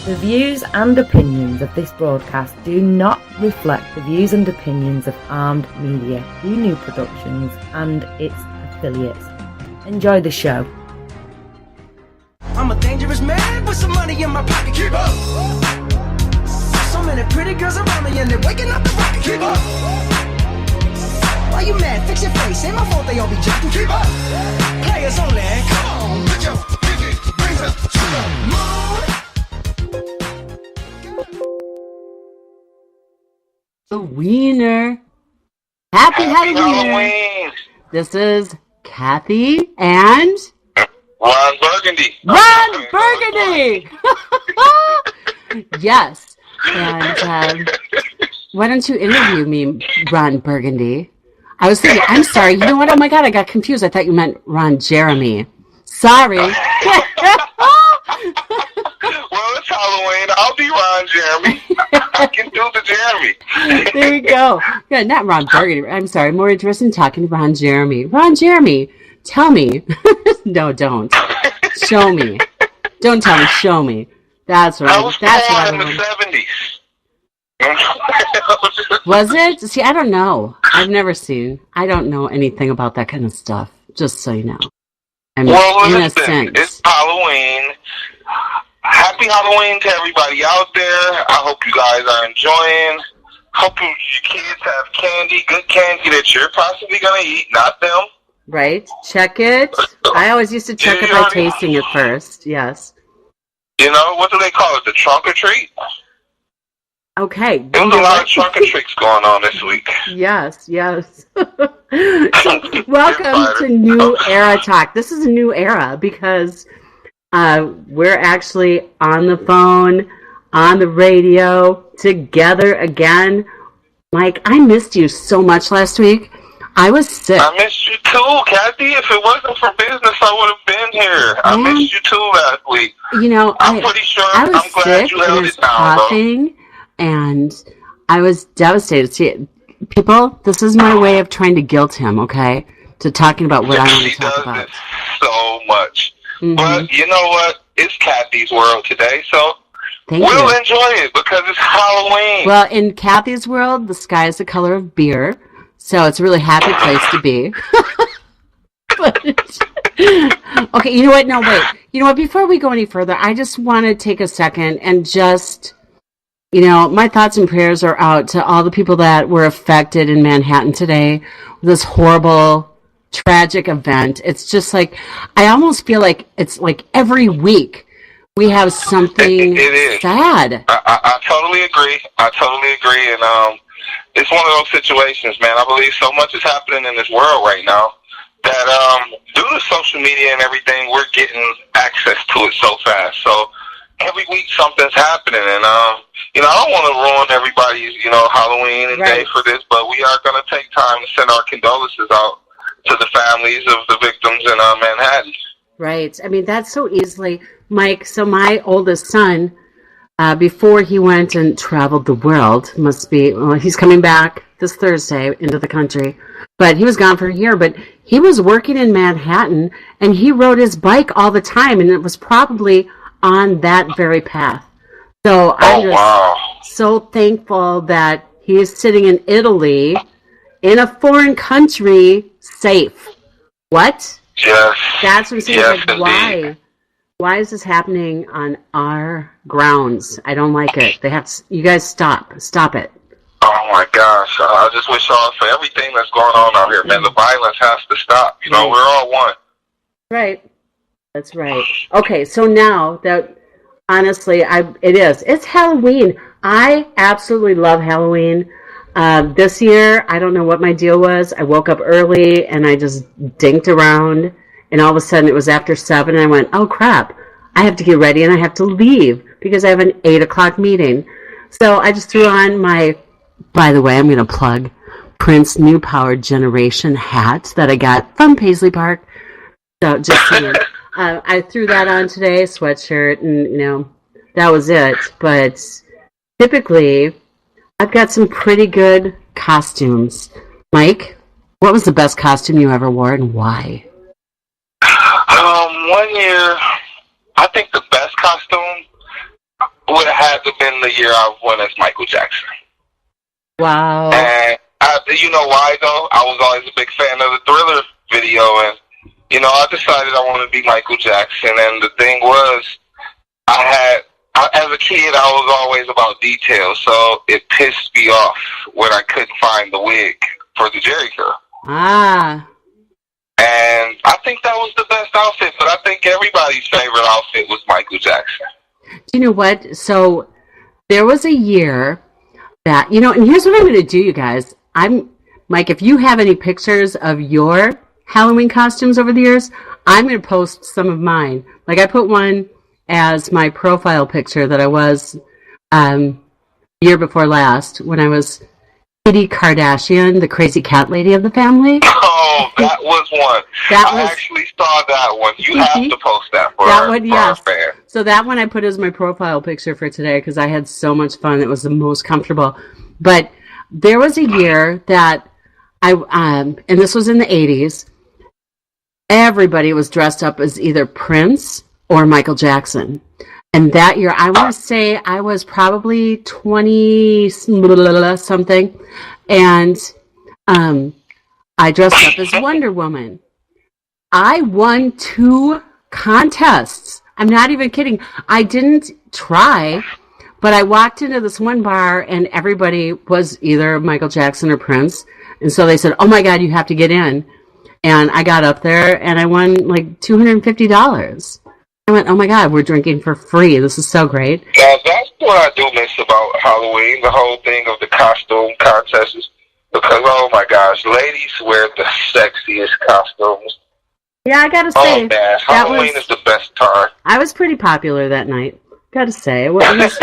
The views and opinions of this broadcast do not reflect the views and opinions of Armed Media, New Productions and its affiliates. Enjoy the show. I'm a dangerous man with some money in my pocket. Keep up. So many pretty girls around me and they're waking up the rocket. Keep up. Why you mad? Fix your face. Ain't my fault they all be jacking. Keep up. Players only. Come on, put your pinky rings up to the moon. The Wiener. Happy Halloween. This is Cathy and Ron Burgundy. Ron Burgundy. Yes. And why don't you interview me, Ron Burgundy? I was thinking, I'm sorry. You know what? Oh my God, I got confused. I thought you meant Ron Jeremy. Sorry. Well, it's Halloween. I'll be Ron Jeremy. I can do the Jeremy. There we go. Yeah, not Ron Burgundy. I'm sorry. More interested in talking to Ron Jeremy. Ron Jeremy, tell me. No, don't. Show me. Don't tell me. Show me. That's right. I was born in the 70s. Was it? See, I don't know. I've never seen. I don't know anything about that kind of stuff. Just so you know. I'm innocent. It's Halloween. Happy Halloween to everybody out there. I hope you guys are enjoying. Hope your kids have candy, good candy that you're possibly going to eat, not them. Right. Check it. I always used to check it by tasting it first. Yes. You know, what do they call it? The trunk or treat? Okay. There's a lot of trunk or treats going on this week. Yes, yes. Welcome to New Era Talk. This is a new era because we're actually on the phone, on the radio, together again. Mike, I missed you so much last week. I was sick. I missed you too, Cathy. If it wasn't for business, I would have been here. I missed you too last week. You know, I'm pretty sure. I was I'm glad sick you held and it down, coughing, and I was devastated. See, people, this is my way of trying to guilt him, okay, to talking about what I want to talk about. So much. Mm-hmm. But you know what? It's Cathy's world today, so we'll enjoy it because it's Halloween. Well, in Cathy's world, the sky is the color of beer, so it's a really happy place to be. Okay, you know what? No, wait. You know what? Before we go any further, I just want to take a second and just, you know, my thoughts and prayers are out to all the people that were affected in Manhattan today with this horrible, tragic event. It's just like, I almost feel like it's like every week we have something it is sad. I totally agree. And it's one of those situations, man. I believe so much is happening in this world right now that due to social media and everything, we're getting access to it so fast. So every week something's happening, and you know, I don't want to ruin everybody's, you know, Halloween and day for this, but we are going to take time to send our condolences out to the families of the victims in Manhattan. Right. I mean, that's so easily, Mike. So my oldest son, before he went and traveled the world, he's coming back this Thursday into the country, but he was gone for a year, but he was working in Manhattan, and he rode his bike all the time, and it was probably on that very path. So I'm just so thankful that he is sitting in Italy, in a foreign country, safe. What? Yes. That's what I'm saying. Yes, like, why? Why is this happening on our grounds? I don't like it. They have to, you guys stop it. Oh my gosh! I just wish all for everything that's going on out here, man. The violence has to stop. You know, we're all one. Right. That's right. Okay, so now that honestly, it's Halloween. I absolutely love Halloween. This year, I don't know what my deal was. I woke up early and I just dinked around, and all of a sudden it was after 7, and I went, oh crap, I have to get ready and I have to leave because I have an 8 o'clock meeting. So I just threw on my, by the way, I'm going to plug Prince New Power Generation hat that I got from Paisley Park. So just saying. I threw that on today, sweatshirt, and, you know, that was it. But typically, I've got some pretty good costumes. Mike, what was the best costume you ever wore, and why? 1 year, I think the best costume been the year I went as Michael Jackson. Wow. And you know why though? I was always a big fan of the Thriller video, and I decided I wanted to be Michael Jackson. And the thing was, as a kid, I was always about details, so it pissed me off when I couldn't find the wig for the Jerry curl. Ah. And I think that was the best outfit, but I think everybody's favorite outfit was Michael Jackson. Do you know what? So there was a year that, and here's what I'm going to do, you guys. Mike, if you have any pictures of your Halloween costumes over the years, I'm going to post some of mine. Like I put one as my profile picture that I was year before last when I was Kitty Kardashian, the crazy cat lady of the family. Oh, that was one. I actually saw that one. You have to post that for our fans. So that one I put as my profile picture for today because I had so much fun. It was the most comfortable. But there was a year that and this was in the 80s, everybody was dressed up as either Prince or Michael Jackson. And that year, I want to say I was probably 20 something, and I dressed up as Wonder Woman. I won 2 contests. I'm not even kidding. I didn't try, but I walked into this one bar, and everybody was either Michael Jackson or Prince. And so they said, "Oh my God, you have to get in." And I got up there, and I won like $250. I went, "Oh my God, we're drinking for free. This is so great." Yeah, that's what I do miss about Halloween, the whole thing of the costume contests. Because, oh my gosh, ladies wear the sexiest costumes. Yeah, I gotta say. Oh man, Halloween is the best time. I was pretty popular that night. Gotta say. It was,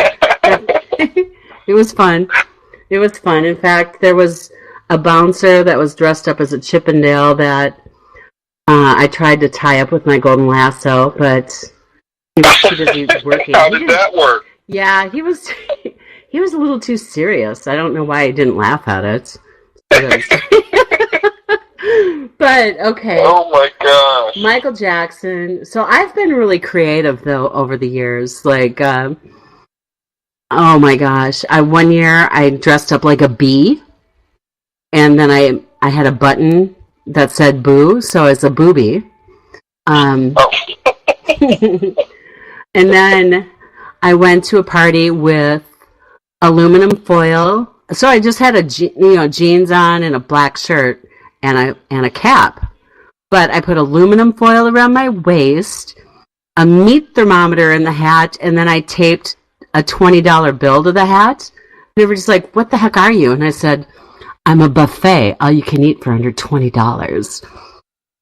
it was fun. It was fun. In fact, there was a bouncer that was dressed up as a Chippendale that I tried to tie up with my golden lasso, but he wasn't working. How did that work? Yeah, he was a little too serious. I don't know why he didn't laugh at it. But, okay. Oh my gosh. Michael Jackson. So I've been really creative, though, over the years. Like, oh my gosh. One year I dressed up like a bee. And then I had a button that said boo, so it's a booby. And then I went to a party with aluminum foil. So I just had jeans on and a black shirt and a cap. But I put aluminum foil around my waist, a meat thermometer in the hat, and then I taped a $20 bill to the hat. And they were just like, "What the heck are you?" And I said, "I'm a buffet, all you can eat for under $20.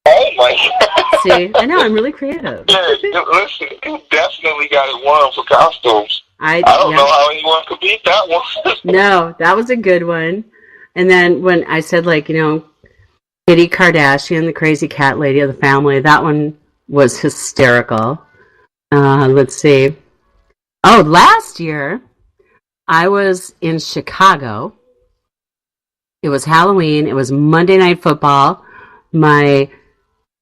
Oh my God. See, I know, I'm really creative. Yeah, listen, you definitely got it won for costumes. I don't know how anyone could beat that one. No, that was a good one. And then when I said, like, Kitty Kardashian, the crazy cat lady of the family, that one was hysterical. Let's see. Oh, last year, I was in Chicago. It was Halloween. It was Monday Night Football. My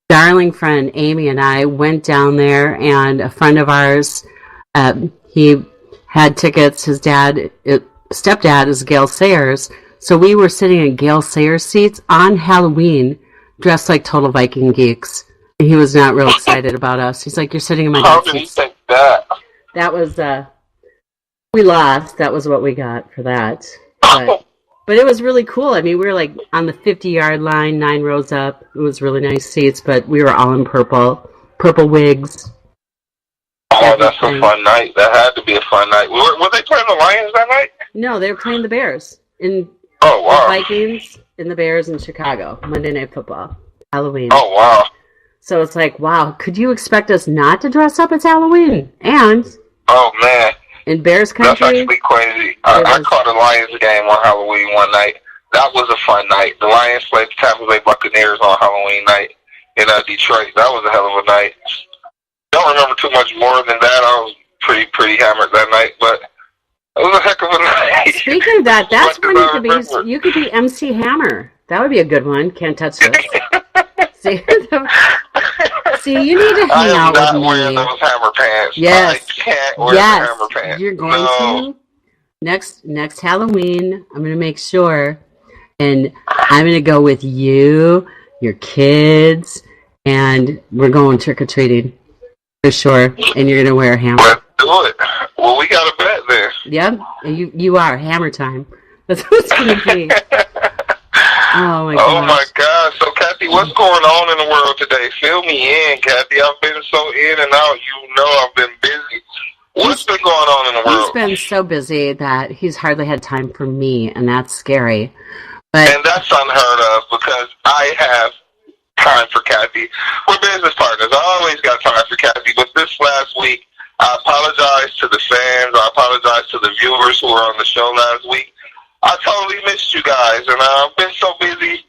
darling friend Amy and I went down there, and a friend of ours, he had tickets. His stepdad is Gail Sayers. So we were sitting in Gail Sayers seats on Halloween, dressed like total Viking geeks. And he was not real excited about us. He's like, "You're sitting in my How dad's did he seats." think that? That was, we lost. That was what we got for that. But it was really cool. I mean, we were like on the 50-yard line, 9 rows up. It was really nice seats, but we were all in purple wigs. Oh, that's a fun night. That had to be a fun night. Were they playing the Lions that night? No, they were playing the Bears. The Vikings and the Bears in Chicago. Monday Night Football. Halloween. Oh, wow. So it's like, wow, could you expect us not to dress up as Halloween? And oh, man. In Bears country? That's actually crazy. I caught a Lions game on Halloween one night. That was a fun night. The Lions played the Tampa Bay Buccaneers on Halloween night in Detroit. That was a hell of a night. Don't remember too much more than that. I was pretty hammered that night, but it was a heck of a night. Speaking of that, that's when you could be MC Hammer. That would be a good one. Can't touch this. See, you need to hang out with me. I am not wearing those hammer pants. Yes. I can't wear the hammer pants. You're going to? next Halloween, I'm going to make sure, and I'm going to go with you, your kids, and we're going trick-or-treating for sure, and you're going to wear a hammer. Let's do it. Well, we got a bet there. Yep, you are. Hammer time. That's what it's going to be. Oh, my gosh. Oh, my gosh. So, Cathy, what's going on in the world today? Fill me in, Cathy. I've been so in and out. You know I've been busy. What's been going on in the world? He's been so busy that he's hardly had time for me, and that's scary. But, and that's unheard of because I have time for Cathy. We're business partners. I always got time for Cathy. But this last week, I apologize to the fans. I apologize to the viewers who were on the show last week. I totally missed you guys, and I've been so busy.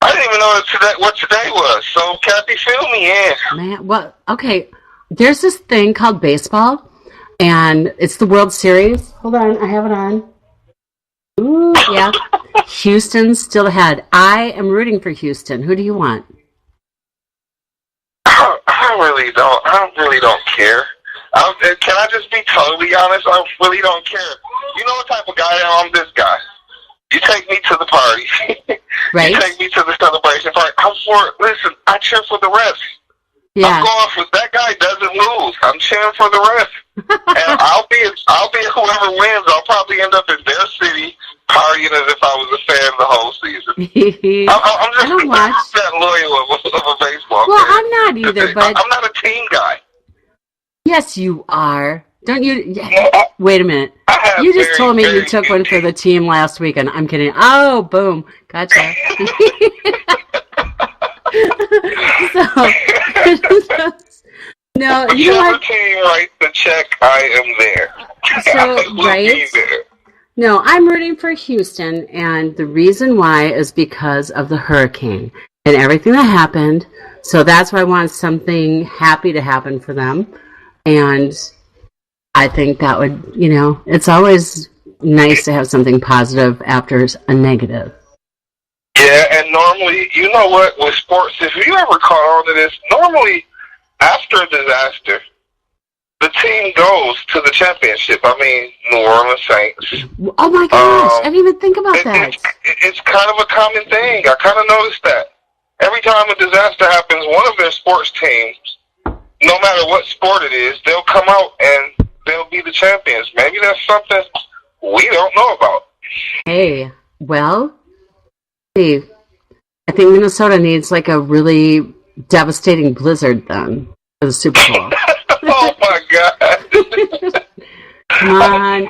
I didn't even know what today was. So, Cathy, fill me in. Man, well, okay. There's this thing called baseball, and it's the World Series. Hold on, I have it on. Ooh, yeah. Houston's still ahead. I am rooting for Houston. Who do you want? I really don't care. Can I just be totally honest? I really don't care. You know what type of guy I am? I'm this guy. You take me to the party. Right. You take me to the celebration party. Listen, I cheer for the rest. Yeah. I'm going for that guy doesn't lose. I'm cheering for the rest. And I'll be whoever wins. I'll probably end up in their city partying as if I was a fan the whole season. I'm just that loyal of a baseball well, fan. I'm not either, but I'm not a team guy. Yes, you are. Don't you? Wait a minute. You just told me you took one for the team last weekend. I'm kidding. Oh, boom. Gotcha. No, you know what? Team writes the check, I am there. So, right? No, I'm rooting for Houston, and the reason why is because of the hurricane and everything that happened. So that's why I want something happy to happen for them. And I think that would, it's always nice to have something positive after a negative. Yeah, and normally, you know what, with sports, if you ever caught on to this, normally after a disaster, the team goes to the championship. I mean, New Orleans Saints. Oh my gosh, I didn't even think about that. It's kind of a common thing. I kind of noticed that. Every time a disaster happens, one of their sports teams, no matter what sport it is, they'll come out and they'll be the champions. Maybe that's something we don't know about. Hey, well, Steve, I think Minnesota needs like a really devastating blizzard then for the Super Bowl. Oh my God. Come on.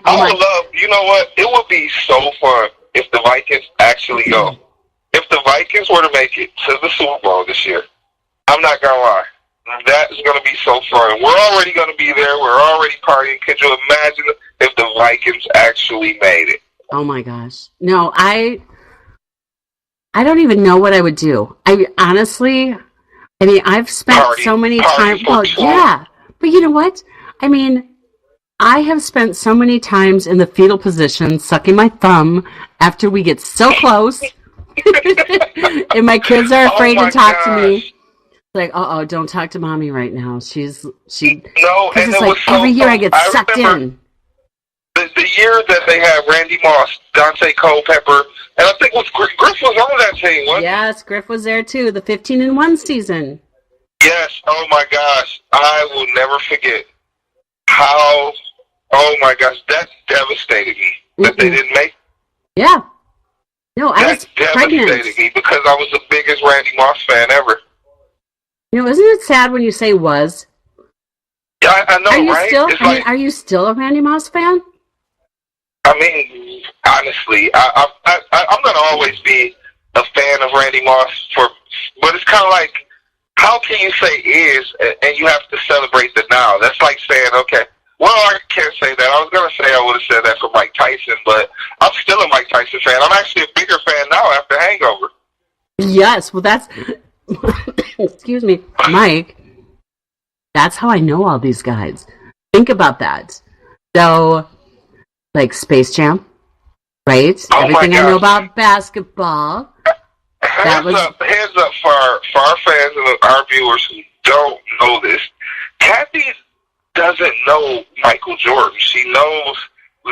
You know what? It would be so fun if the Vikings actually go. If the Vikings were to make it to the Super Bowl this year, I'm not going to lie. That's going to be so fun. We're already going to be there. We're already partying. Could you imagine if the Vikings actually made it? Oh my gosh. No, I don't even know what I would do. Honestly, I've spent so many times. Well, yeah. But you know what? I have spent so many times in the fetal position, sucking my thumb after we get so close. And my kids are afraid to talk to me. Like, don't talk to mommy right now. No, and it's like every year I get sucked in. The year that they had Randy Moss, Dante Culpepper, and I think Griff was on that team, wasn't he? Yes, Griff was there too, the 15-1 season. Yes, oh my gosh. I will never forget how, oh my gosh, that devastated me that they didn't make. Yeah. No, I was pregnant. That devastated me because I was the biggest Randy Moss fan ever. Isn't it sad when you say was? Yeah, I know, right? Are you still a Randy Moss fan? Honestly, I'm going to always be a fan of Randy Moss, but it's kind of like, how can you say is and you have to celebrate the now? That's like saying, okay, well, I can't say that. I was going to say I would have said that for Mike Tyson, but I'm still a Mike Tyson fan. I'm actually a bigger fan now after Hangover. Yes, well, that's... Excuse me, Mike. That's how I know all these guys. Think about that. So, like Space Jam, right? Everything I know about basketball. Hands up for our fans and our viewers who don't know this. Cathy doesn't know Michael Jordan. She knows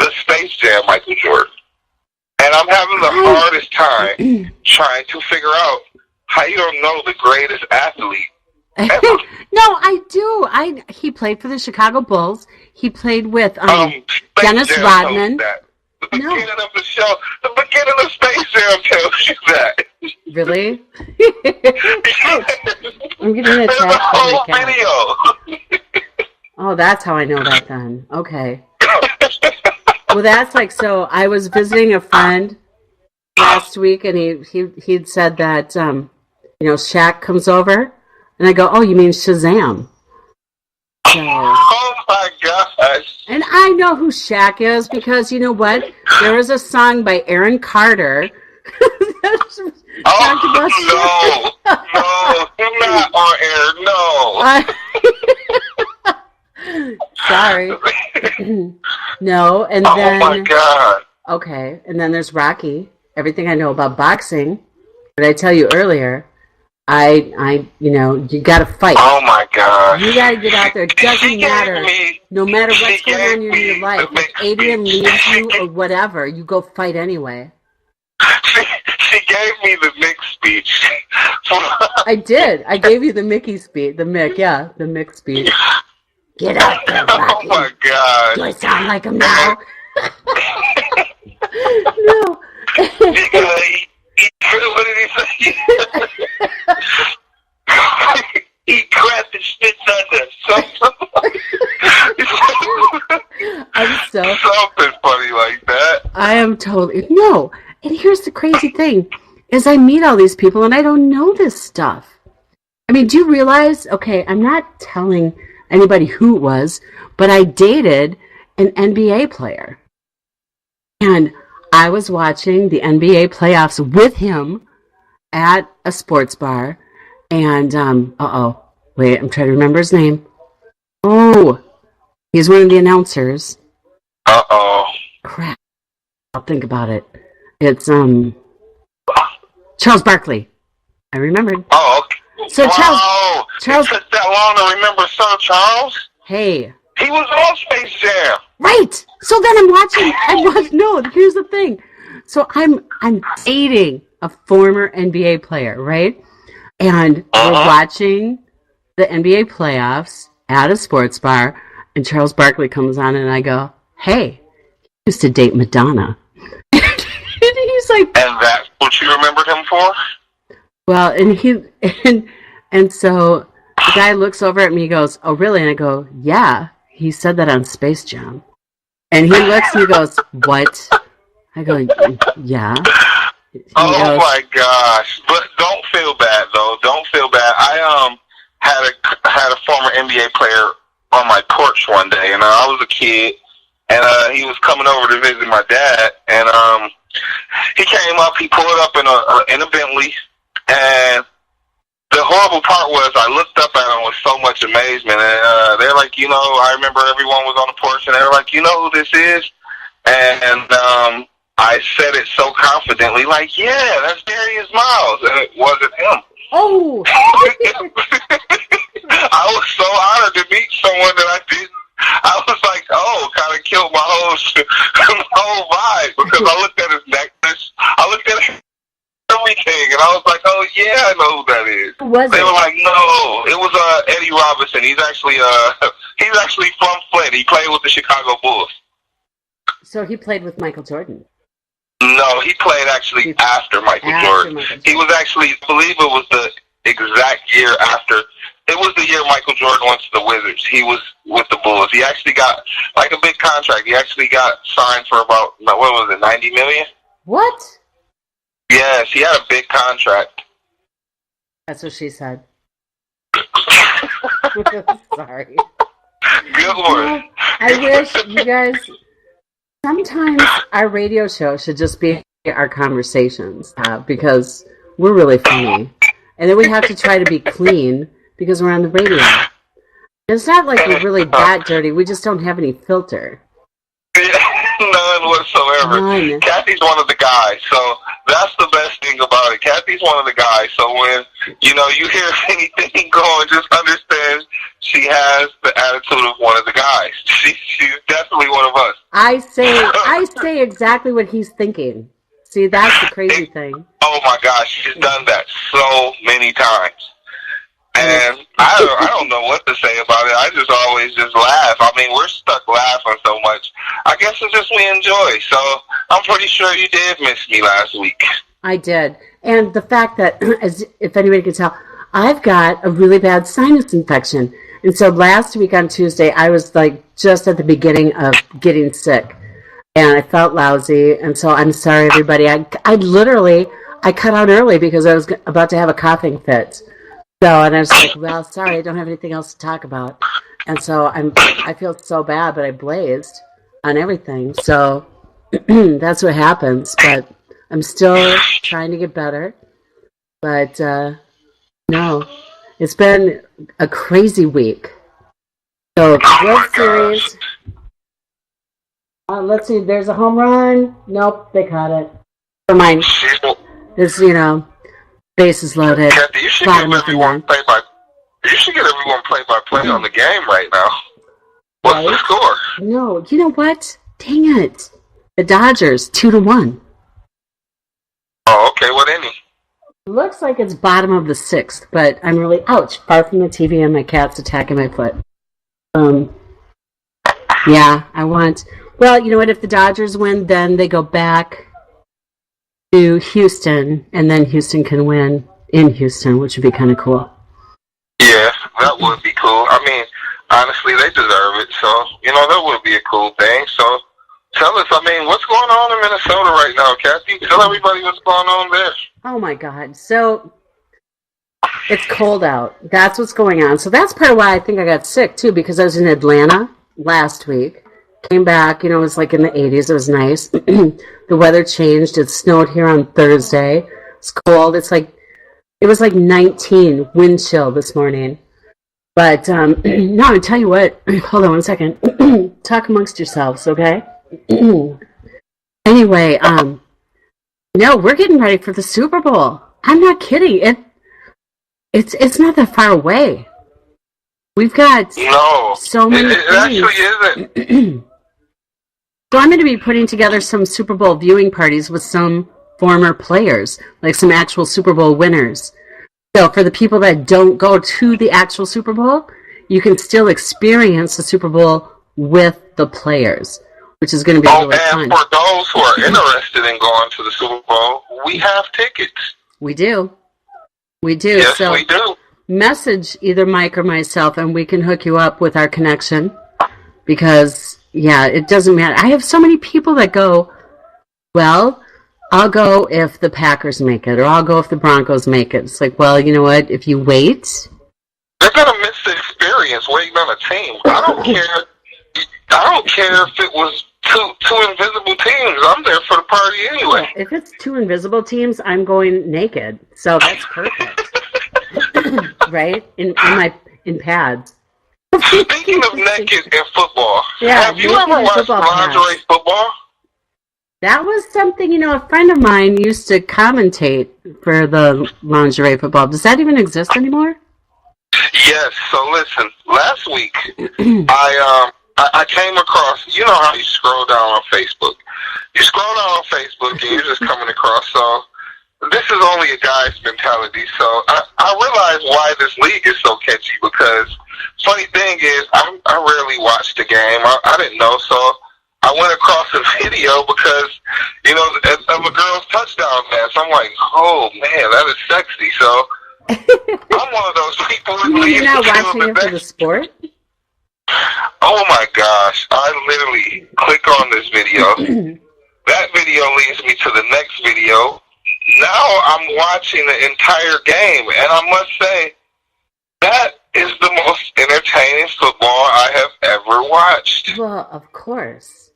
the Space Jam Michael Jordan. And I'm having the hardest time trying to figure out how you don't know the greatest athlete ever. No, I do. He played for the Chicago Bulls. He played with Dennis Jam Rodman. The beginning of the show, the beginning of Space Jam tells you that. Really? I'm getting a There's text a whole from video. Oh, that's how I know that then. Okay. Well, that's like, so I was visiting a friend last week, and he'd said that, Shaq comes over, and I go, oh, you mean Shazam? So, Oh my gosh. and I know who Shaq is, because you know what? There was a song by Aaron Carter. Oh, no, not on air, no. Sorry. No, and Oh then... my God. Okay, and then there's Rocky. Everything I know about boxing. But I tell you earlier, you got to fight. Oh my God. You got to get out there. It doesn't matter. No matter what's going on in your life. If Adrian leaves you or whatever, you go fight anyway. She gave me the Mick speech. I did. I gave you the Mickey speech. The Mick speech. Get out there, Rocky. Oh my God. Do I sound like him now? No. What did he say? He grabbed and spits under. I'm so... Something funny like that. I am totally... No. And here's the crazy thing, is I meet all these people and I don't know this stuff. I mean, do you realize... Okay, I'm not telling anybody who it was, but I dated an NBA player. And I was watching the NBA playoffs with him at a sports bar. And, wait, I'm trying to remember his name. Oh, he's one of the announcers. Crap. I'll think about it. It's, Charles Barkley. I remembered. Oh, okay. So Charles. Charles. It took that long to remember Sir Charles? Hey. He was on Space Jam. Right. So then no, here's the thing. So I'm dating a former NBA player, right? And we're watching the NBA playoffs at a sports bar, and Charles Barkley comes on, and I go, hey, he used to date Madonna. And he's like... And that's what you remembered him for? Well, and so the guy looks over at me, he goes, oh, really? And I go, yeah, he said that on Space Jam. And he looks and he goes, what? I go, yeah. Oh my gosh! But don't feel bad though. Don't feel bad. I had a former NBA player on my porch one day, and I was a kid, and he was coming over to visit my dad, and he came up. He pulled up in a Bentley, and the horrible part was I looked up at him with so much amazement, and they're like, I remember everyone was on the porch, and they were like, you know who this is? And I said it so confidently, like, yeah, that's Darius Miles, and it wasn't him. Oh! I was so honored to meet someone that I didn't. I was like, oh, kind of killed my whole vibe, because I looked at his necklace, I looked at everything, and I was like, oh yeah, I know who that is. They were like, no, it was Eddie Robinson. He's actually from Flint. He played with the Chicago Bulls. So he played with Michael Jordan. No, he played actually after Michael Jordan. He was actually, I believe it was the exact year after. It was the year Michael Jordan went to the Wizards. He was with the Bulls. He actually got like a big contract. He actually got signed for about, what was it, $90 million? What? Yes, he had a big contract. That's what she said. Sorry. Good one. I wish you guys... Sometimes our radio show should just be our conversations, because we're really funny. And then we have to try to be clean because we're on the radio. It's not like we're really that dirty. We just don't have any filter. Yeah. None whatsoever. None. Kathy's one of the guys, so that's the best thing about it. Kathy's one of the guys, so when, you hear anything going, just understand she has the attitude of one of the guys. She's definitely one of us. I say exactly what he's thinking. See, that's the crazy thing. Oh my gosh, she's done that so many times. And I don't know what to say about it. I just always just laugh. I mean, we're stuck laughing so much. I guess it's just we enjoy. So I'm pretty sure you did miss me last week. I did. And the fact that, as if anybody can tell, I've got a really bad sinus infection. And so last week on Tuesday, I was like just at the beginning of getting sick. And I felt lousy. And so I'm sorry, everybody. I cut out early because I was about to have a coughing fit. So, and I was like, well, sorry, I don't have anything else to talk about. And so I feel so bad, but I blazed on everything. So that's what happens. But I'm still trying to get better. But no, it's been a crazy week. So, World Series. Let's see, there's a home run. Nope, they caught it. Never mind. There's, bases loaded. Kathy, you should get everyone play-by-play on the game right now. What's the score? No, you know what? Dang it. The Dodgers, 2-1. Oh, okay. What inning? Looks like it's bottom of the sixth, but I'm really, ouch, far from the TV and my cat's attacking my foot. Yeah, well, you know what? If the Dodgers win, then they go back to Houston, and then Houston can win in Houston, which would be kind of cool. Yeah, that would be cool. I mean, honestly, they deserve it, so, that would be a cool thing. So, tell us, what's going on in Minnesota right now, Kathy? Tell everybody what's going on there. Oh, my God. So, it's cold out. That's what's going on. So, that's part of why I think I got sick, too, because I was in Atlanta last week. Came back, it was like in the 80s. It was nice. The weather changed. It snowed here on Thursday. It's cold. It was like 19 wind chill this morning. But no, I tell you what. Hold on one second. Talk amongst yourselves, okay? Anyway, no, we're getting ready for the Super Bowl. I'm not kidding. It's not that far away. We've got so many things. It actually isn't. So I'm going to be putting together some Super Bowl viewing parties with some former players, like some actual Super Bowl winners. So for the people that don't go to the actual Super Bowl, you can still experience the Super Bowl with the players, which is going to be really fun. And for those who are interested in going to the Super Bowl, we have tickets. We do. Yes, so we do. Message either Mike or myself, and we can hook you up with our connection. Because, yeah, it doesn't matter. I have so many people that go, well, I'll go if the Packers make it, or I'll go if the Broncos make it. It's like, well, you know what? If you wait, they're gonna miss the experience waiting on a team. I don't care if it was two invisible teams. I'm there for the party anyway. If it's two invisible teams, I'm going naked. So that's perfect. Right? In pads. Speaking of naked in football, have you ever watched lingerie football? That was something, a friend of mine used to commentate for the lingerie football. Does that even exist anymore? Yes. So listen, last week I came across, how you scroll down on Facebook. You scroll down on Facebook and you're just coming across, so this is only a guy's mentality. So I realize why this league is so catchy, because funny thing is I rarely watch the game. I didn't know, so I went across a video because, of a girl's touchdown pass. I'm like, oh man, that is sexy. So I'm one of those people who You're not watching it for the sport? Oh my gosh, I literally click on this video. That video leads me to the next video. Now I'm watching the entire game, and I must say, that is the most entertaining football I have ever watched. Well, of course.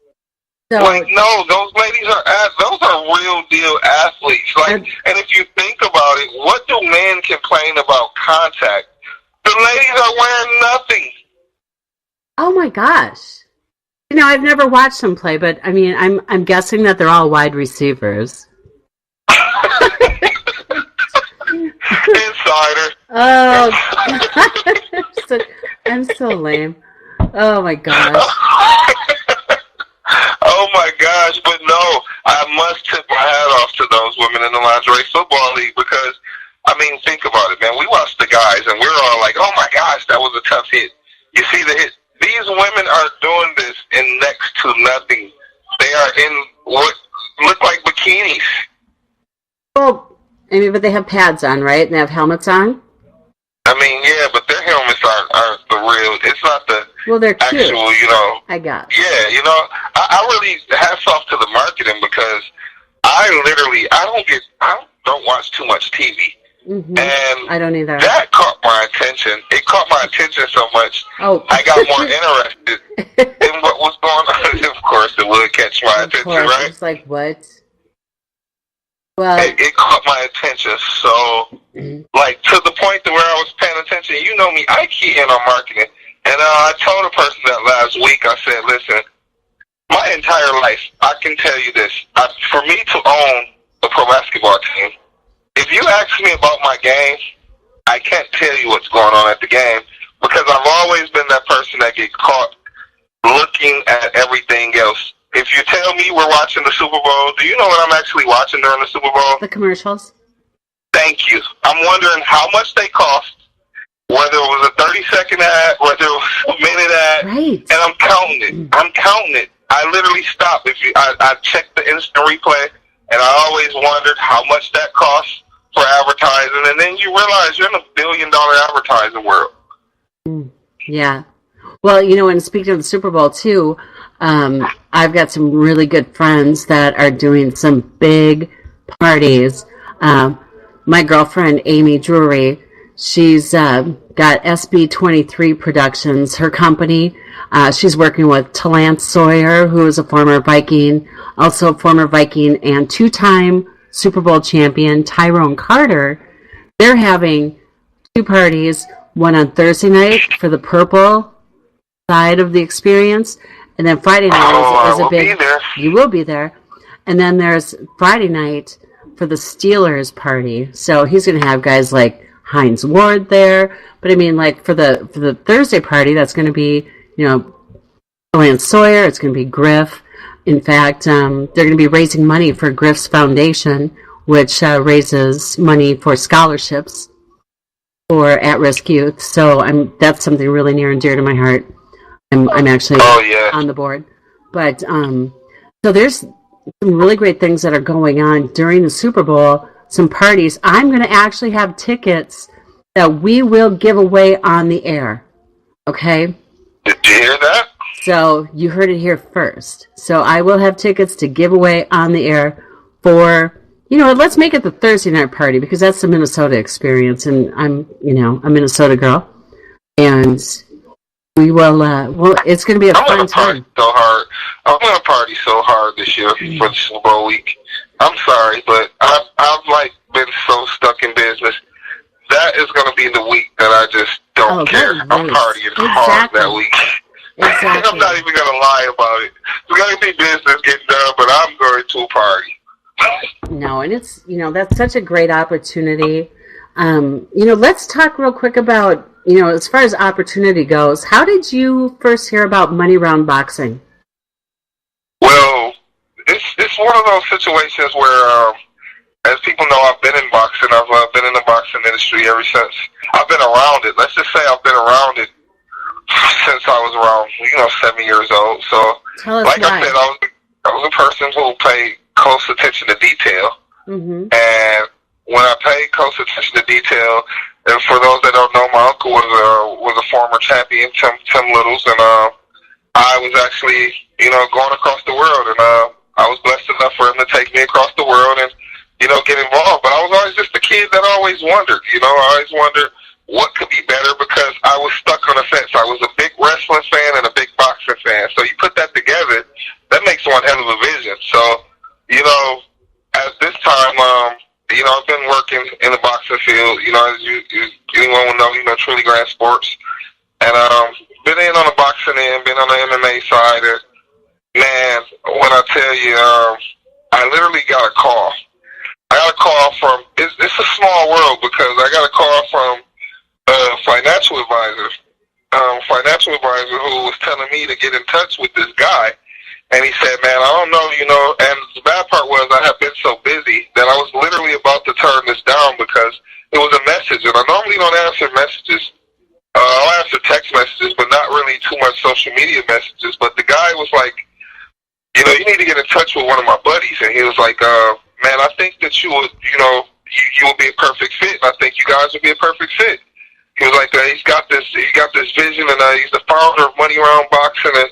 So, no, those ladies those are real deal athletes. And if you think about it, what do men complain about contact? The ladies are wearing nothing. Oh my gosh. I've never watched them play, but I mean, I'm guessing that they're all wide receivers. Insider. Oh, I'm so lame. Oh my gosh. Oh my gosh, but no, I must tip my hat off to those women in the lingerie football league because, I mean, think about it, man. We watched the guys and we're all like, oh my gosh, that was a tough hit. You see the hit? These women are doing this in next to nothing. They are in what look like bikinis. Well, I mean, but they have pads on, right? And they have helmets on? I mean, yeah, but their helmets aren't the real. It's not the they're cute. Actual, I got. Yeah, I really hats off to the marketing because I don't watch too much TV. Mm-hmm. And I don't either. That caught my attention. It caught my attention so much. Oh. I got more interested in what was going on. Of course, it would catch my attention, right? It's like, what? Well, it caught my attention so, like, to the point to where I was paying attention. You know me, I key in on marketing. And I told a person that last week, I said, listen, my entire life, I can tell you this. For me to own a pro basketball team, if you ask me about my game, I can't tell you what's going on at the game because I've always been that person that get caught looking at everything else. If you tell me we're watching the Super Bowl, do you know what I'm actually watching during the Super Bowl? The commercials. Thank you. I'm wondering how much they cost, whether it was a 30-second ad, whether it was a minute ad, right. And I'm counting it. I literally stop. I check the instant replay, and I always wondered how much that costs for advertising, and then you realize you're in $1 billion advertising world. Yeah. Well, and speaking of the Super Bowl, too, I've got some really good friends that are doing some big parties. My girlfriend, Amy Drury, she's got SB23 Productions, her company. She's working with Talance Sawyer, who is a former Viking, also a former Viking and two-time Super Bowl champion, Tyrone Carter. They're having two parties, one on Thursday night for the purple side of the experience, and then Friday night is a big... You will be there. And then there's Friday night for the Steelers party. So he's going to have guys like Hines Ward there. But I mean, like for the Thursday party, that's going to be, Lance Sawyer. It's going to be Griff. In fact, they're going to be raising money for Griff's Foundation, which raises money for scholarships for at-risk youth. So that's something really near and dear to my heart. I'm actually on the board. But so there's some really great things that are going on during the Super Bowl, some parties. I'm going to actually have tickets that we will give away on the air. Okay? Did you hear that? So you heard it here first. So I will have tickets to give away on the air for, let's make it the Thursday night party because that's the Minnesota experience. And I'm a Minnesota girl. And we will, it's going to be a fun time. I'm going to party so hard this year for the Super Bowl week. I'm sorry, but I've been so stuck in business. That is going to be the week that I just don't care. I'm partying hard that week. Exactly. I'm not even going to lie about it. It's going to be business getting done, but I'm going to party. No, and it's, that's such a great opportunity. Let's talk real quick about, as far as opportunity goes, how did you first hear about Money Round Boxing? Well, it's one of those situations where, as people know, I've been in boxing. I've been in the boxing industry ever since. I've been around it. Let's just say I've been around it since I was around, 7 years old. So, like why. I said, I was a person who paid close attention to detail. Mm-hmm. And when I paid close attention to detail, and for those that don't know, my uncle was a former champion, Tim Littles, and I was actually, going across the world, and I was blessed enough for him to take me across the world and, get involved. But I was always just a kid that always wondered, I always wondered what could be better because I was stuck on the fence. I was a big wrestling fan and a big boxing fan. So you put that together, that makes one hell of a vision. So, at this time, I've been working in the boxing field, as anyone will know, Truly Grand Sports. And been in on the boxing end, been on the MMA side. And Man, when I tell you, I literally got a call. I got a call from, it's a small world because I got a call from a financial advisor who was telling me to get in touch with this guy. And he said, man, I don't know, and the bad part was I have been so busy that I was literally about to turn this down because it was a message. And I normally don't answer messages. I'll answer text messages, but not really too much social media messages. But the guy was like, you need to get in touch with one of my buddies. And he was like, man, I think that you would, you would be a perfect fit. I think you guys would be a perfect fit. He was like, he got this vision, and he's the founder of Money Round Boxing. And,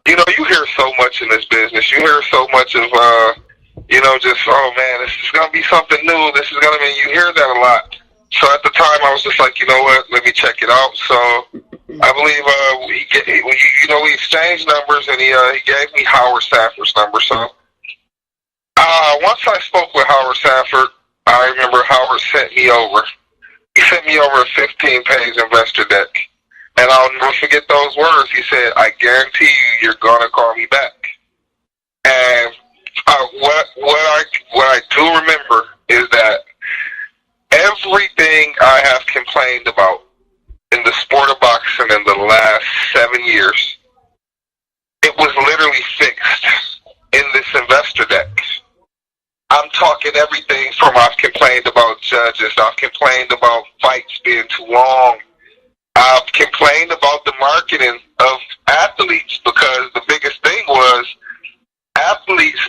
you hear so much in this business. You hear so much of, just, oh, man, this is going to be something new. This is going to be, you hear that a lot. So at the time, I was just like, you know what, let me check it out. So I believe we exchanged numbers, and he gave me Howard Sanford's number. So once I spoke with Howard Sanford, I remember Howard sent me over. He sent me over a 15-page investor deck. And I'll never forget those words. He said, I guarantee you're going to call me back. And what I do remember is that everything I have complained about in the sport of boxing in the last 7 years, it was literally fixed in this investor deck. I'm talking everything from I've complained about judges, I've complained about fights being too long, I've complained about the marketing of athletes because the biggest thing was athletes,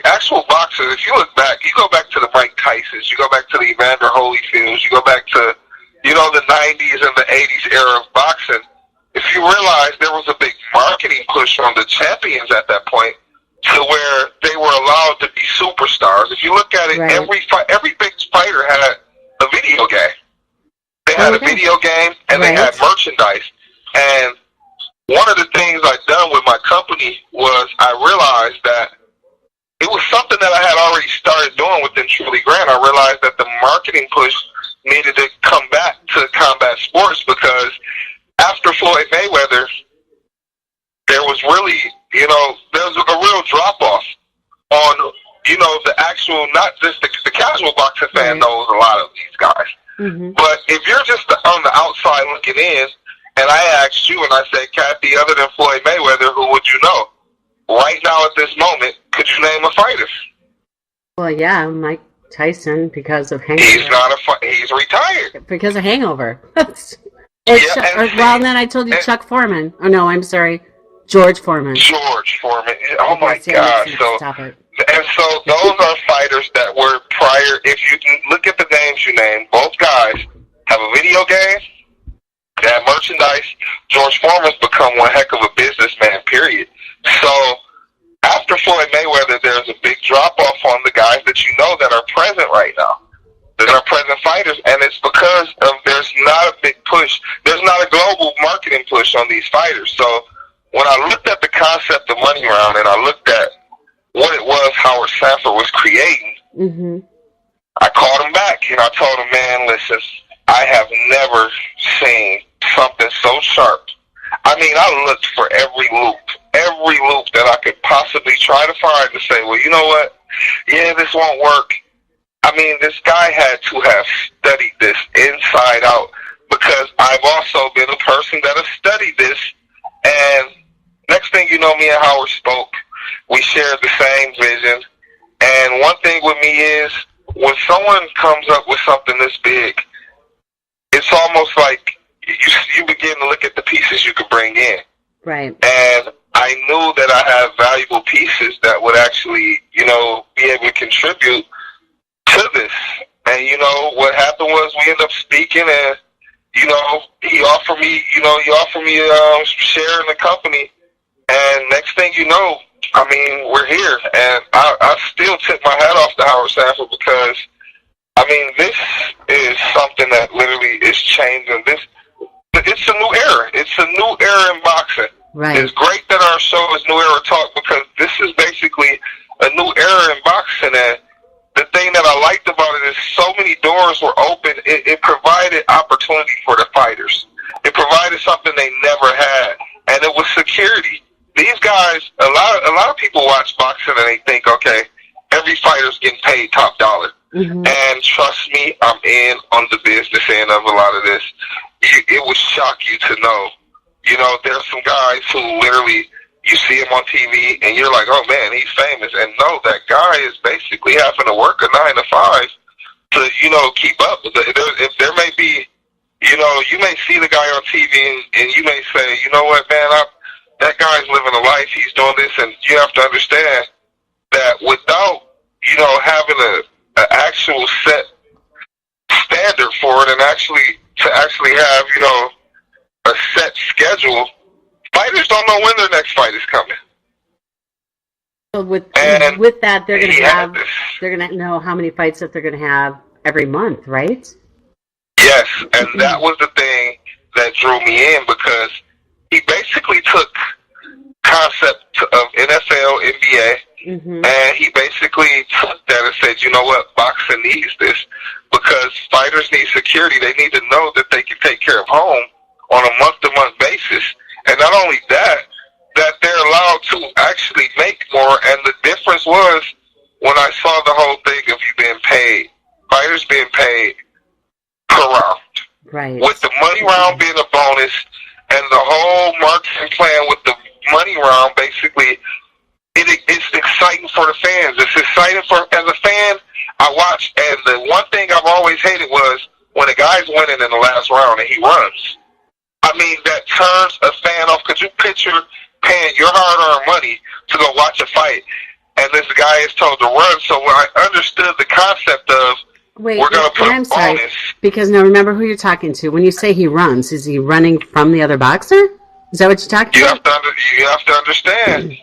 actual boxers, if you look back, you go back to the Mike Tysons, you go back to the Evander Holyfields, you go back to, the 90s and the 80s era of boxing, if you realize there was a big marketing push on the champions at that point to where they were allowed to be superstars. If you look at it, Right. every big fighter had a video game. They had a video game, and they had merchandise. And one of the things I've done with my company was I realized that it was something that I had already started doing within Truly Grand. I realized that the marketing push needed to come back to combat sports because after Floyd Mayweather, there was really, there was a real drop-off on, the actual, not just the casual boxing fan knows a lot of these guys. Mm-hmm. But if you're just on the outside looking in, and I asked you and I said, Cathy, other than Floyd Mayweather, who would you know? Right now at this moment, could you name a fighter? Well, yeah, Mike Tyson because of Hangover. He's not he's retired. Because of Hangover. And then I told you Chuck Foreman. Oh, no, I'm sorry. George Foreman. George Foreman. Oh, my Yes, God. stop it. And so those are fighters that were prior. If you can look at the names you named, both guys have a video game, they have merchandise. George Foreman's become one heck of a businessman, period. So after Floyd Mayweather, there's a big drop-off on the guys that that are present right now, that are present fighters, and it's because of there's not a big push. There's not a global marketing push on these fighters. So when I looked at the concept of Money Round and I looked at what it was Howard Sanford was creating, I called him back and I told him, man, listen, I have never seen something so sharp. I mean, I looked for every loop that I could possibly try to find to say, well, you know what? Yeah, this won't work. I mean, this guy had to have studied this inside out because I've also been a person that has studied this. And next thing you know, me and Howard spoke. We shared the same vision. And one thing with me is when someone comes up with something this big, it's almost like you begin to look at the pieces you could bring in. Right. And I knew that I have valuable pieces that would actually, be able to contribute to this. And, what happened was we ended up speaking and, he offered me, share in the company. And next thing you know, I mean, we're here. And I still tip my hat off to Howard Sanford because, I mean, this is something that literally is changing. It's a new era. It's a new era in boxing. Right. It's great that our show is New Era Talk because this is basically a new era in boxing. And the thing that I liked about it is so many doors were open. It provided opportunity for the fighters. It provided something they never had, and it was security. These guys, a lot watch boxing and they think, okay, every fighter's getting paid top dollar. Mm-hmm. And trust me, I'm in on the business end of a lot of this. It would shock you to know, there's some guys who literally, you see him on TV and you're like, oh man, he's famous. And no, that guy is basically having to work a 9 to 5 to, keep up. If there may be, you may see the guy on TV and you may say, you know what, man, that guy's living a life. He's doing this. And you have to understand that without, having an actual set standard for it and actually have, a set schedule, fighters don't know when their next fight is coming. So with that, they're gonna know how many fights that they're gonna have every month, right? Yes, and that was the thing that drew me in, because he basically took concept of NFL, NBA, and he basically took that and said, you know what, boxing needs this, because fighters need security. They need to know that they can take care of home on a month-to-month basis. And not only that they're allowed to actually make more. And the difference was when I saw the whole thing of you being paid, fighters being paid per round. Right. With the money round being a bonus and the whole marketing plan with the money round, basically, it's exciting for the fans. It's exciting as a fan, I watch, and the one thing I've always hated was when a guy's winning in the last round and he runs. I mean, that turns a fan off. Could you picture paying your hard-earned money to go watch a fight, and this guy is told to run? So when I understood the concept of we're going to put a bonus. Because now remember who you're talking to. When you say he runs, is he running from the other boxer? Is that what you're talking about? You have to understand.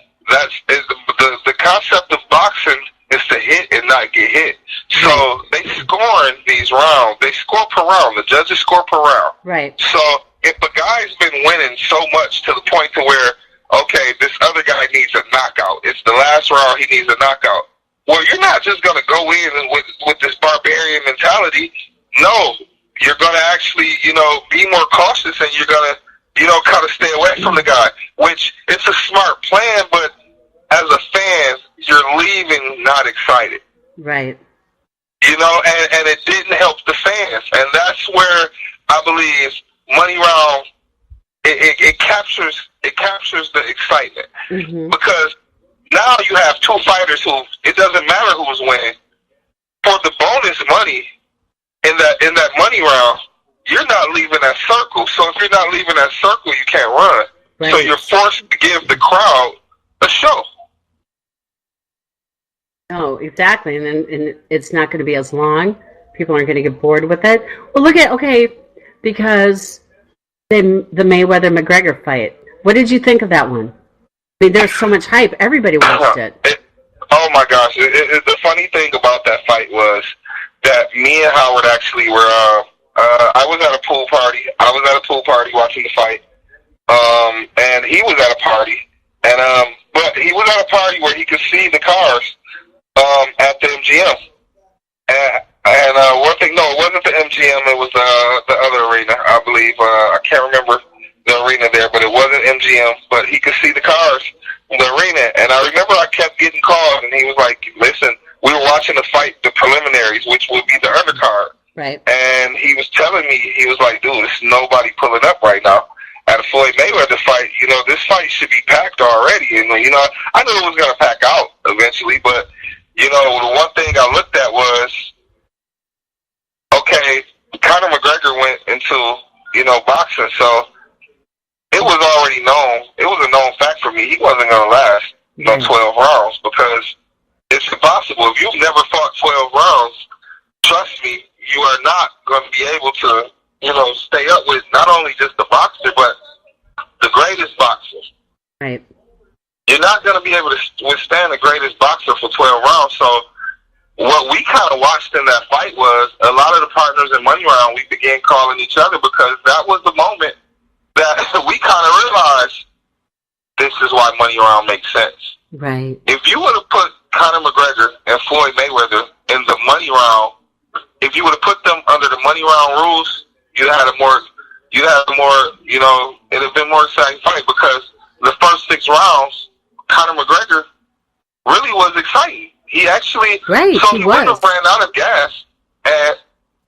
The concept of boxing is to hit and not get hit. So they score in these rounds. They score per round. The judges score per round. Right. So if a guy's been winning so much to the point to where, okay, this other guy needs a knockout. It's the last round, he needs a knockout. Well, you're not just going to go in with this barbarian mentality. No, you're going to actually, be more cautious, and you're going to, kind of stay away from the guy, which it's a smart plan, but as a fan, you're leaving not excited. Right. And it didn't help the fans. And that's where I believe money round, it captures the excitement. Because now you have two fighters who, it doesn't matter who's winning. For the bonus money in that money round, you're not leaving that circle. So if you're not leaving that circle, you can't run. Right. So you're forced to give the crowd a show. No, exactly. And it's not going to be as long. People aren't going to get bored with it. Well, because the Mayweather-McGregor fight. What did you think of that one? I mean, there's so much hype. Everybody watched it. Oh, my gosh. The funny thing about that fight was that me and Howard actually were, I was at a pool party. I was at a pool party watching the fight. And he was at a party. And, but he was at a party where he could see the cars, at the MGM. And one thing, no, it wasn't the MGM. It was, the other arena, I believe. I can't remember the arena there, but it wasn't MGM. But he could see the cars in the arena. And I remember I kept getting called, and he was like, listen, we were watching the fight, the preliminaries, which would be the undercard. Right. And he was telling me, he was like, dude, there's nobody pulling up right now. At a Floyd Mayweather fight, this fight should be packed already. And, I knew it was going to pack out eventually, but, the one thing I looked at was, okay, Conor McGregor went into, boxing, so it was already known. It was a known fact for me. He wasn't going to last 12 rounds, because it's impossible. If you've never fought 12 rounds, trust me, you are not going to be able to, stay up with not only just the boxer, but the greatest boxer. Right. You're not going to be able to withstand the greatest boxer for 12 rounds. So what we kind of watched in that fight was a lot of the partners in Money Round, we began calling each other, because that was the moment that we kind of realized this is why Money Round makes sense. Right. If you would have put Conor McGregor and Floyd Mayweather in the Money Round, if you would have put them under the Money Round rules, it'd have been more exciting fight, because the first 6 rounds, Conor McGregor He actually, Right, so he he wouldn't was. have ran out of gas, and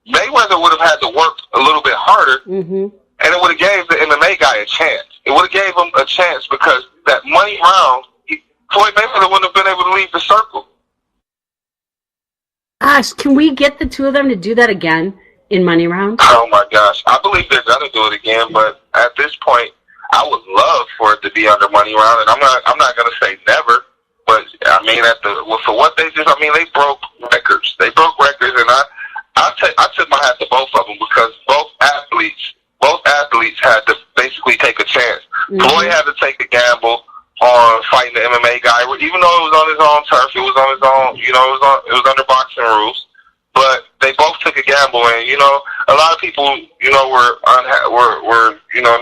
Mayweather would have had to work a little bit harder, Mm-hmm. and it would have gave the MMA guy a chance. It would have gave him a chance because that money round, Floyd Mayweather wouldn't have been able to leave the circle. Gosh, can we get the two of them to do that again in Money Round? Oh my gosh, I believe they're gonna do it again, but at this point, I would love for it to be under Money Round, and I'm not gonna say never, but I mean for what they just, I mean they broke records, and I took my hat to both of them because both athletes had to basically take a chance. Mm-hmm. Floyd had to take a gamble on fighting the MMA guy, even though it was on his own turf, it was on his own, it was under boxing rules. But they both took a gamble, and a lot of people, were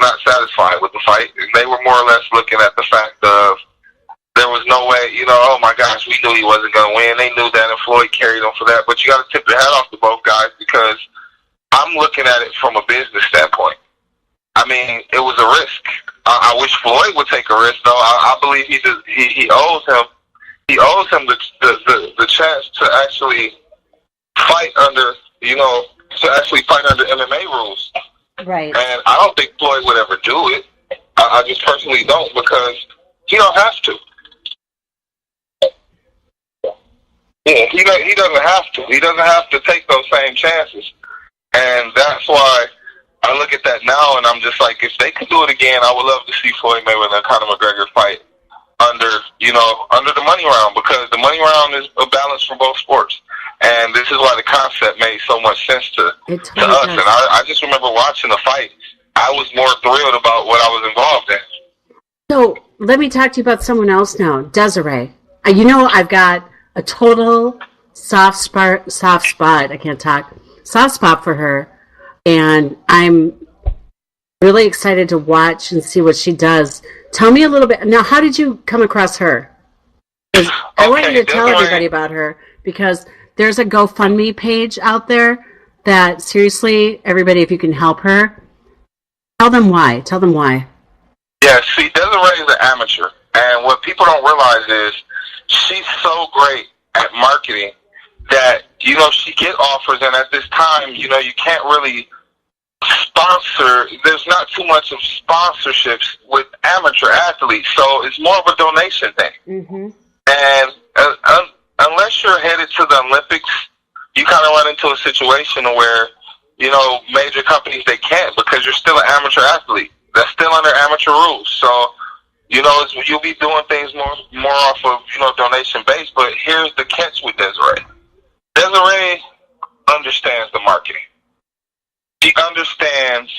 not satisfied with the fight, and they were more or less looking at the fact of there was no way, oh my gosh, we knew he wasn't going to win. They knew that, and Floyd carried them for that. But you got to tip your hat off to both guys because I'm looking at it from a business standpoint. I mean, it was a risk. I wish Floyd would take a risk, though. I believe he owes him the chance to actually fight under MMA rules. Right. And I don't think Floyd would ever do it. I just personally don't because he don't have to. Yeah, he doesn't have to. He doesn't have to take those same chances. And that's why I look at that now and I'm just like, if they could do it again, I would love to see Floyd Mayweather and Conor McGregor fight under the money round because the money round is a balance for both sports. And this is why the concept made so much sense to us. And I just remember watching the fight. I was more thrilled about what I was involved in. So let me talk to you about someone else now, Desiree. I've got a total soft spot for her, and I'm really excited to watch and see what she does. Tell me a little bit. Now, how did you come across her? I want you to tell everybody about her because there's a GoFundMe page out there that, seriously, everybody, if you can help her, tell them why. Yeah, see, Desiree is an amateur, and what people don't realize is she's so great at marketing that, she get offers, and at this time, you can't really sponsor. There's not too much of sponsorships with amateur athletes, so it's more of a donation thing. Mm-hmm. And unless you're headed to the Olympics, you kind of run into a situation where, major companies, they can't because you're still an amateur athlete. That's still under amateur rules. So, you'll be doing things more off of, donation base. But here's the catch with Desiree. Desiree understands the marketing. She understands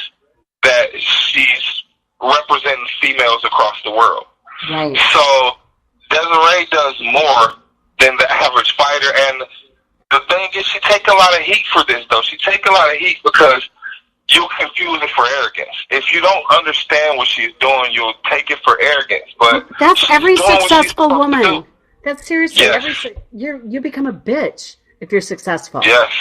that she's representing females across the world. Right. So Desiree does more than the average fighter. And the thing is, she takes a lot of heat for this, though. She takes a lot of heat because you'll confuse it for arrogance. If you don't understand what she's doing, you'll take it for arrogance. But that's every successful woman. That's seriously, yes. You become a bitch if you're successful. Yes.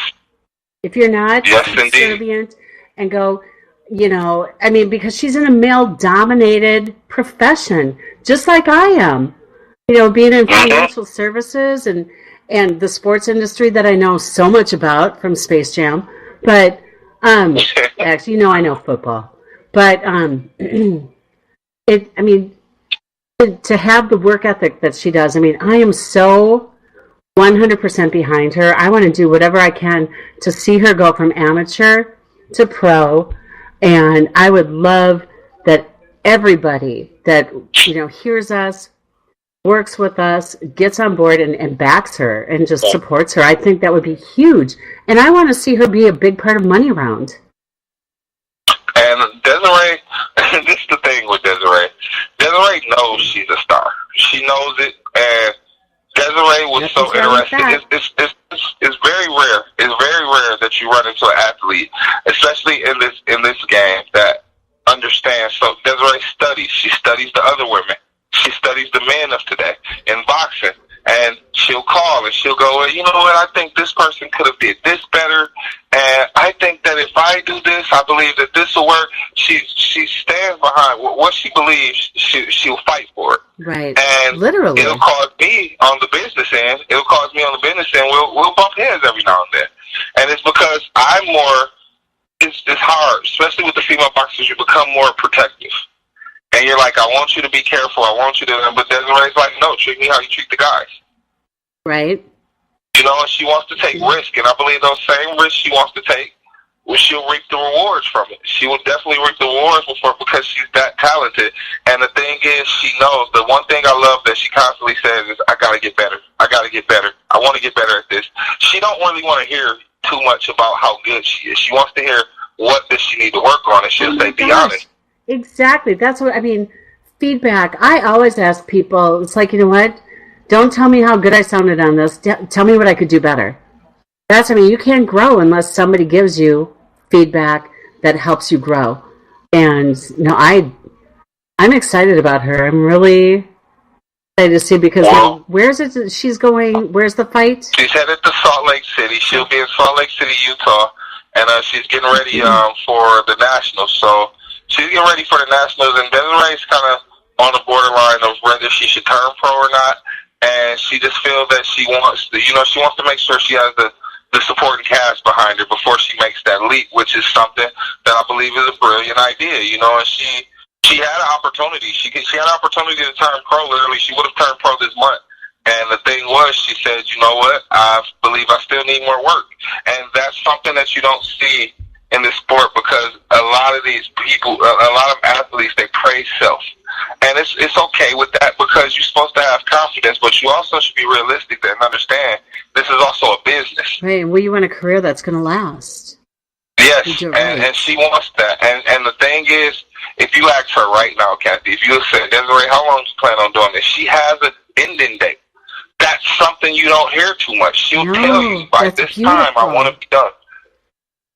If you're not, yes, subservient and go, because she's in a male-dominated profession, just like I am. Being in financial services and the sports industry that I know so much about from Space Jam. But, actually, I know football. But, to have the work ethic that she does, I am so 100% behind her. I want to do whatever I can to see her go from amateur to pro, and I would love that everybody that hears us, works with us, gets on board and backs her and just supports her. I think that would be huge, and I want to see her be a big part of Money Round. And Desiree, this is the thing with Desiree. Desiree knows she's a star. She knows it, and Desiree was so interested. It's very rare. It's very rare that you run into an athlete, especially in this game, that understands. So Desiree studies. She studies the other women. She studies the men of today in boxing, and she'll call and she'll go, well, you know what? I think this person could have did this better, and I think that if I do this, I believe that this will work. She stands behind what she believes. She'll fight for it. Right. And literally, it'll cause me on the business end. It'll cause me business, and we'll bump heads every now and then. And it's because I'm more. It's hard, especially with the female boxers. You become more protective, and you're like, I want you to be careful. I want you to. But Desiree's like, no, treat me how you treat the guys. Right. You know, and she wants to take risk, and I believe those same risks she wants to take, she'll reap the rewards from it. She will definitely reap the rewards for it because she's that talented. And the thing is, she knows. The one thing I love that she constantly says is, I got to get better. I got to get better. I want to get better at this. She don't really want to hear too much about how good she is. She wants to hear what does she need to work on, and she'll say, be honest. Exactly. That's what I mean. Feedback. I always ask people, it's like, you know what? Don't tell me how good I sounded on this. Tell me what I could do better. You can't grow unless somebody gives you feedback that helps you grow. And I'm excited about her. I'm really excited to see because where's it she's going? Where's the fight? She's headed to Salt Lake City. She'll be in Salt Lake City, Utah, and she's getting ready for the Nationals. So she's getting ready for the Nationals, and Desiree's kind of on the borderline of whether she should turn pro or not. And she just feels that she wants to make sure she has the supporting cast behind her before she makes that leap, which is something that I believe is a brilliant idea. And she had an opportunity. She had an opportunity to turn pro. Literally, she would have turned pro this month. And the thing was, she said, you know what? I believe I still need more work. And that's something that you don't see in this sport because a lot of these people, a lot of athletes, they praise self. And it's okay with that because you're supposed to have confidence, but you also should be realistic and understand this is also a business. Right, well, you want a career that's going to last. Yes, and she wants that. And the thing is, if you ask her right now, Cathy, if you say, Desiree, how long do you plan on doing this? She has an ending date. That's something you don't hear too much. She'll tell you, by this time, I want to be done.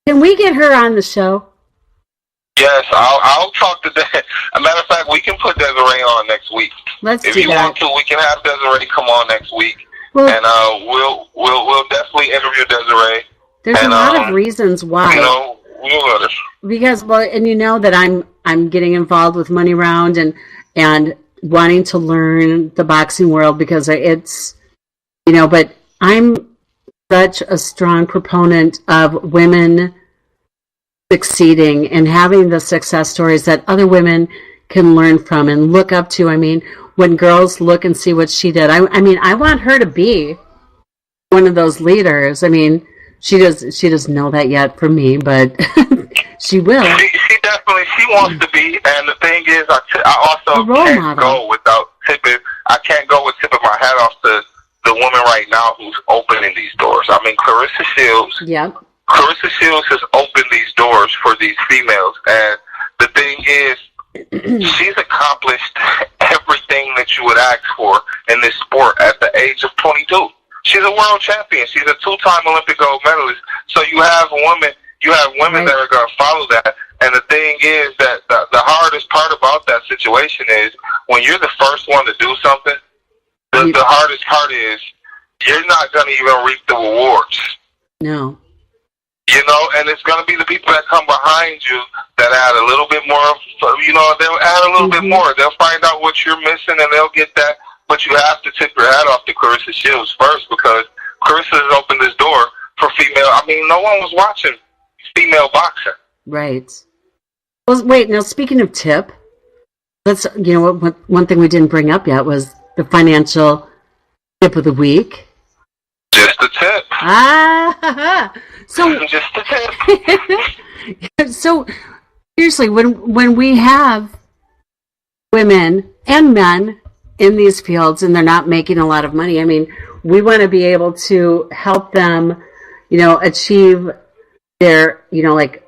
Can we get her on the show? Yes, I'll talk to Desiree. As a matter of fact, we can put Desiree on next week. If you want to, we can have Desiree come on next week, and we'll definitely interview Desiree. There's a lot of reasons why. Because and you know that I'm getting involved with Money Round and wanting to learn the boxing world because it's but I'm such a strong proponent of women succeeding and having the success stories that other women can learn from and look up to. When girls look and see what she did, I want her to be one of those leaders. She doesn't know that yet from me, but she will. She definitely wants to be. And the thing is, I also can't go without tipping. I can't go with tipping my hat off to the woman right now who's opening these doors. Clarissa Shields. Yep. Clarissa Shields has opened these doors for these females, and the thing is, she's accomplished everything that you would ask for in this sport at the age of 22. She's a world champion. She's a two-time Olympic gold medalist. So you have women that are going to follow that. And the thing is that the hardest part about that situation is when you're the first one to do something, the hardest part is you're not going to even reap the rewards. No. And it's going to be the people that come behind you that add a little bit more, they'll add a little bit more. They'll find out what you're missing and they'll get that. But you have to tip your hat off to Clarissa Shields first because Clarissa has opened this door for female. No one was watching female boxing. Right. Well, wait, now speaking of tip, let's, one thing we didn't bring up yet was the financial tip of the week. Just a tip. So just a tip. So seriously, when we have women and men in these fields and they're not making a lot of money, we want to be able to help them, achieve their, like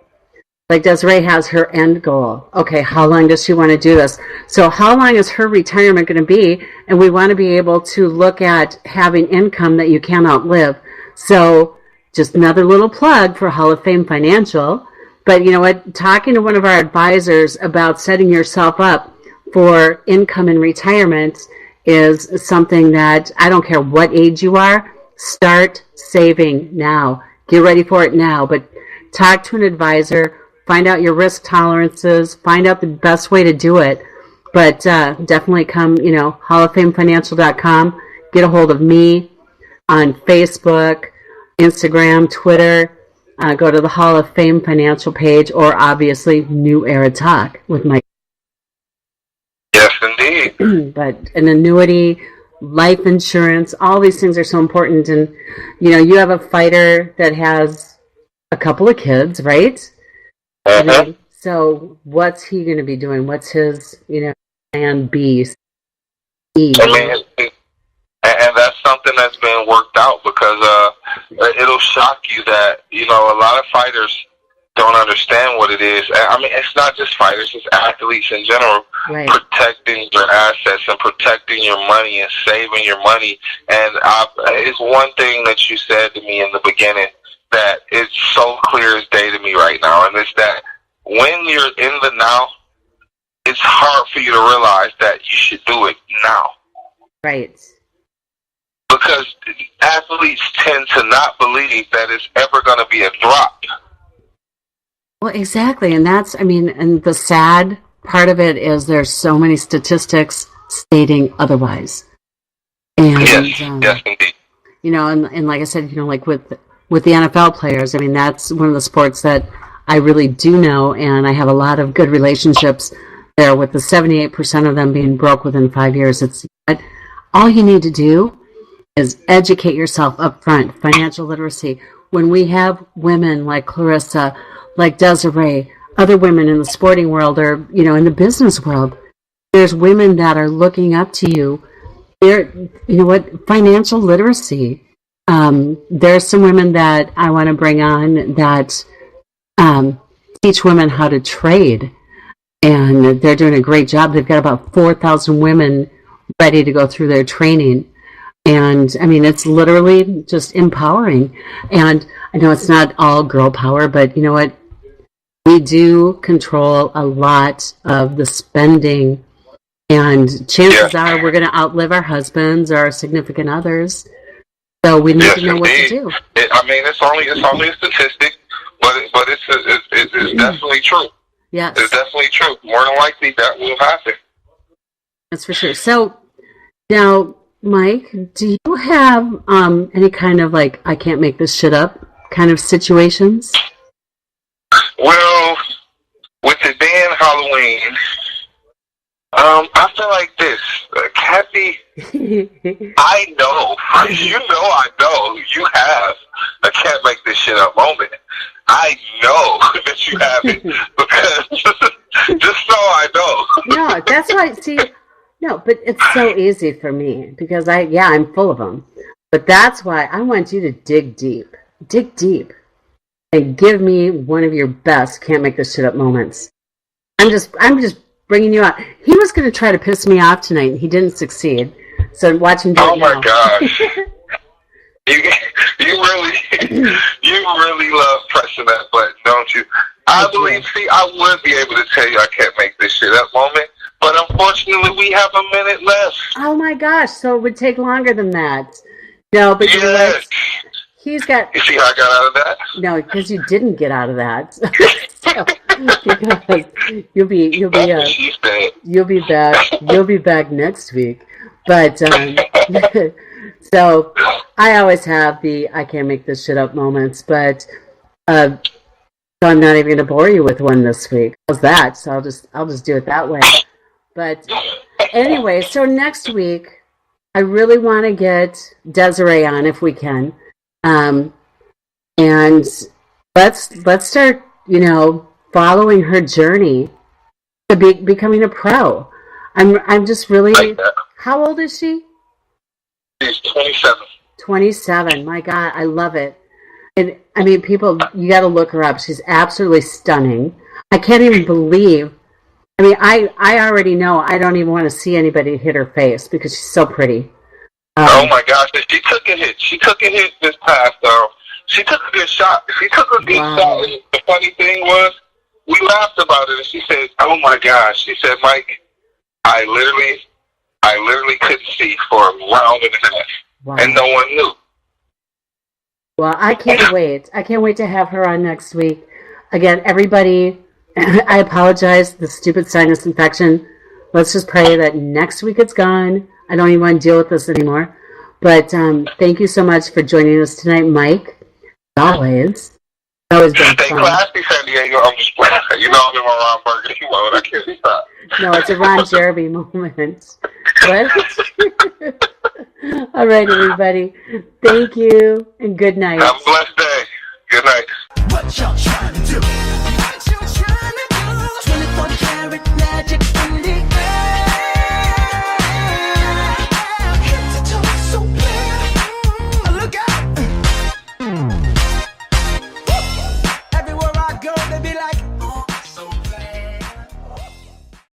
Desiree has her end goal. Okay, how long does she want to do this? So how long is her retirement going to be? And we want to be able to look at having income that you can't outlive. So just another little plug for Hall of Fame Financial. But you know what? Talking to one of our advisors about setting yourself up for income in retirement is something that I don't care what age you are, start saving now. Get ready for it now. But talk to an advisor. Find out your risk tolerances. Find out the best way to do it. But definitely come, HallOfFameFinancial.com. Get a hold of me. on Facebook, Instagram, Twitter. Go to the Hall of Fame financial page, or obviously New Era Talk with Myke. Yes, indeed. But an annuity, life insurance, all these things are so important. And, you have a fighter that has a couple of kids, right? Uh-huh. So what's he going to be doing? What's his, plan B? I mean, and that's something that's been worked out, because it'll shock you that, a lot of fighters don't understand what it is. I mean, it's not just fighters, it's athletes in general. Right. Protecting your assets and protecting your money and saving your money. And it's one thing that you said to me in the beginning that is so clear as day to me right now, and it's that when you're in the now, it's hard for you to realize that you should do it now. Right. Because athletes tend to not believe that it's ever going to be a drop. Well, exactly. And and the sad part of it is there's so many statistics stating otherwise. And, yes, indeed. And like I said, like with the NFL players, that's one of the sports that I really do know, and I have a lot of good relationships there, with the 78% of them being broke within 5 years. But all you need to do is educate yourself up front, financial literacy. When we have women like Clarissa, like Desiree, other women in the sporting world, or, in the business world, there's women that are looking up to you. Financial literacy. There's some women that I want to bring on that teach women how to trade, and they're doing a great job. They've got about 4,000 women ready to go through their training, and it's literally just empowering. And I know it's not all girl power, but you know what? We do control a lot of the spending, and chances are we're going to outlive our husbands or our significant others. So we need to know what to do. It's only a statistic, but it's definitely true. Yes, it's definitely true. More than likely, that will happen. That's for sure. So now, Myke, do you have any kind of I can't make this shit up kind of situations? Well, with it being Halloween, I feel like this, Cathy. I know you have a can't make this shit up moment. I know that you have it, because just so I know. No, that's why. See, no, but it's so easy for me because I'm full of them. But that's why I want you to dig deep, and give me one of your best can't make this shit up moments. I'm just bringing you out. He was going to try to piss me off tonight, and he didn't succeed. So watch him do it now. Oh my gosh. you really love pressing that button, don't you? I would be able to tell you I can't make this shit up moment, but unfortunately we have a minute left. Oh my gosh, so it would take longer than that. No, but yes. He's got... You see how I got out of that? No, because you didn't get out of that. Because you'll be back next week. But so I always have the I can't make this shit up moments, but so I'm not even going to bore you with one this week. How's that? So I'll just do it that way. But anyway, so next week I really want to get Desiree on if we can. And let's start, following her journey to becoming a pro. I'm just really. Like that. How old is she? She's 27. 27. My God, I love it. And people, you got to look her up. She's absolutely stunning. I can't even believe. I already know. I don't even want to see anybody hit her face because she's so pretty. Oh my gosh, she took a hit. She took a hit this past. She took a good shot. She took a good shot. And the funny thing was, we laughed about it, and she said, "Oh my gosh," she said, "Myke, I literally couldn't see for a round and a half, and no one knew." Well, I can't wait. I can't wait to have her on next week. Again, everybody, I apologize. The stupid sinus infection. Let's just pray that next week it's gone. I don't even want to deal with this anymore. But thank you so much for joining us tonight, Myke. As always. Always been Stay fun. classy, San Diego. I'm just playing. You know I'm in my Ron Burgundy mode. I can't stop. No, it's a Ron Jeremy moment. What? All right, everybody. Thank you, and good night. Have a blessed day. Good night. What y'all trying to do?